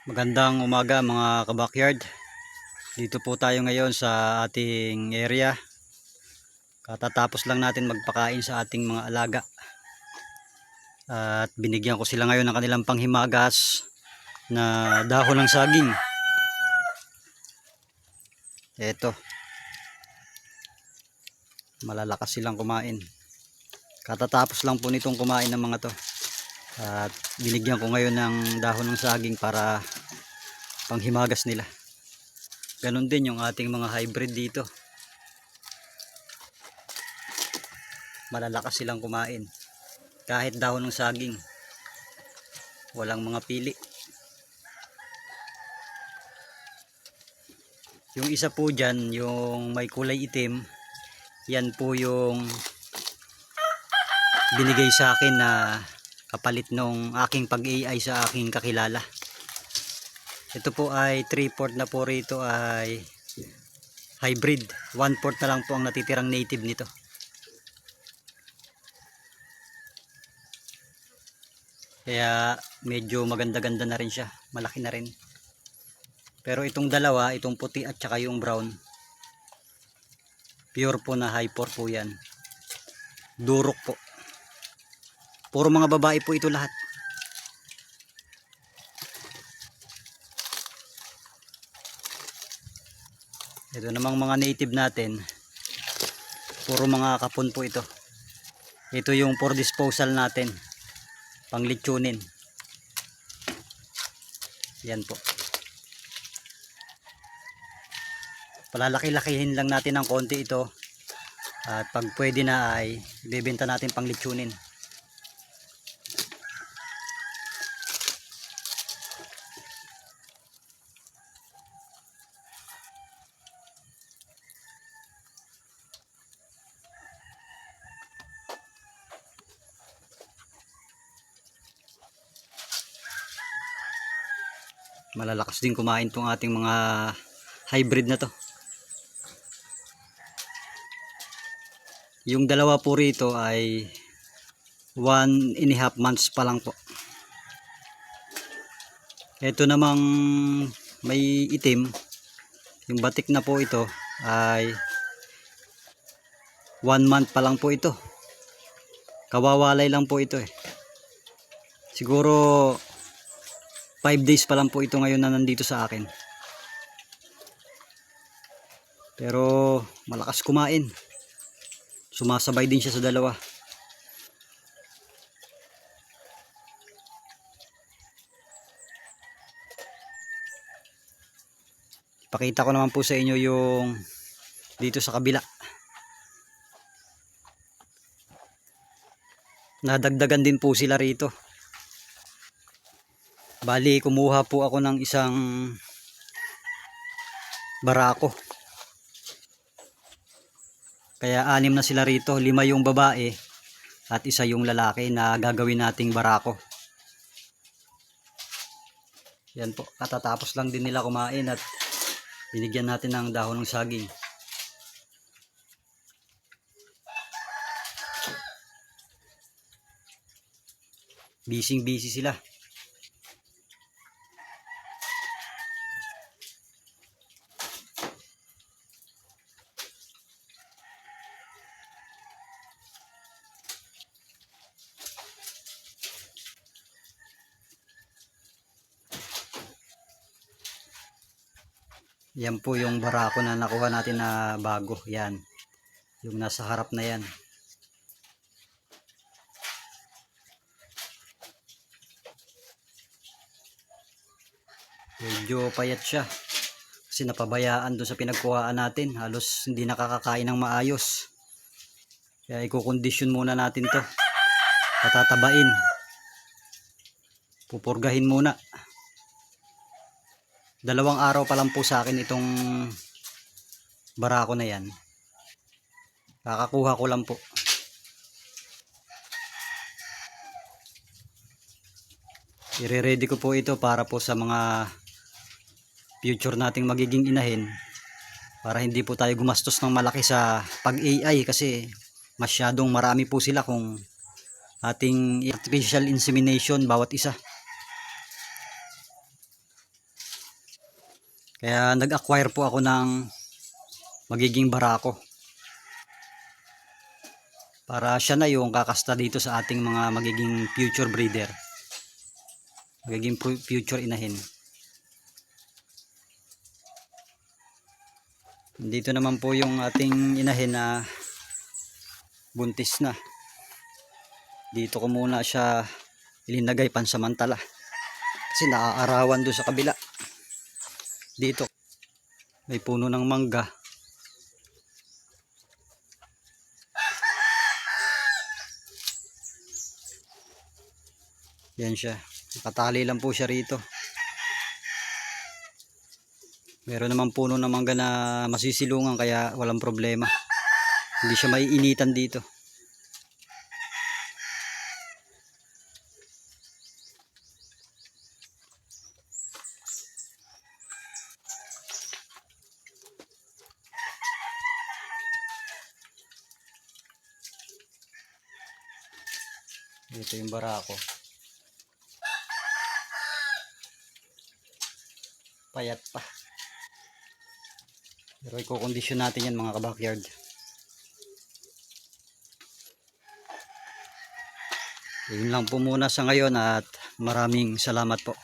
Magandang umaga mga kabakyard. Dito po tayo ngayon sa ating area. Katatapos lang natin magpakain sa ating mga alaga. At binigyan ko sila ngayon ng kanilang panghimagas na dahon ng saging. Eto. Malalakas silang kumain. Katatapos lang po nitong kumain ng mga to. At binigyan ko ngayon ng dahon ng saging para panghimagas nila. Ganon din yung ating mga hybrid dito. Malalakas silang kumain. Kahit dahon ng saging. Walang mga pili. Yung isa po dyan, yung may kulay itim, yan po yung binigay sa akin na kapalit nung aking pag-AI sa aking kakilala. Ito po ay 3/4 na po rito ay hybrid. 1/4 na lang po ang natitirang native nito. Kaya medyo maganda-ganda na rin siya. Malaki na rin. Pero itong dalawa, itong puti at saka yung brown, pure po na hyper po yan. Durok po. Puro mga babae po ito lahat. Ito namang mga native natin, puro mga kapon po ito. Ito yung for disposal natin, pang litsunin. Yan po. Palalaki-lakihin lang natin ng konti ito. At pag pwede na ay ibebenta natin pang litsunin. Malalakas din kumain tong ating mga hybrid na to. Yung dalawa po rito ay 1.5 months pa lang po. Ito namang may itim, yung batik na po ito ay 1 month pa lang po ito. Kawawalay lang po ito eh. Siguro 5 days pa lang po ito ngayon na nandito sa akin. Pero malakas kumain. Sumasabay din siya sa dalawa. Pakita ko naman po sa inyo yung dito sa kabila. Nadagdagan din po sila rito. Bali kumuha po ako ng isang barako. Kaya 6 na sila rito, 5 yung babae at isa yung lalaki na gagawin nating barako. Yan po, katatapos lang din nila kumain at binigyan natin ng dahon ng saging. Busy sila. Yan po yung barako na nakuha natin na bago. Yan. Yung nasa harap na yan. Medyo payat siya. Kasi napabayaan doon sa pinagkuhaan natin. Halos hindi nakakakain ng maayos. Kaya ikukondisyon muna natin to. Patatabain. Pupurgahin muna. 2 araw pa lang po sa akin itong barako na yan. Kakakuha ko lang po. I-ready ko po ito para po sa mga future nating magiging inahin. Para hindi po tayo gumastos ng malaki sa pag-AI kasi masyadong marami po sila kung ating artificial insemination bawat isa. Kaya nag-acquire po ako ng magiging barako. Para siya na yung kakasta dito sa ating mga magiging future breeder. Magiging future inahin. Dito naman po yung ating inahin na buntis na. Dito ko muna siya ilinagay pansamantala. Kasi naaarawan doon sa kabila. Dito may puno ng mangga. Yan siya. Nakatali lang po siya rito. Meron naman puno ng mangga na masisilungan kaya walang problema. Hindi siya maiinitan dito. Ito yung barako. Payat pa. Pero i-condition natin yan mga kabakyard. Yun lang po muna sa ngayon at maraming salamat po.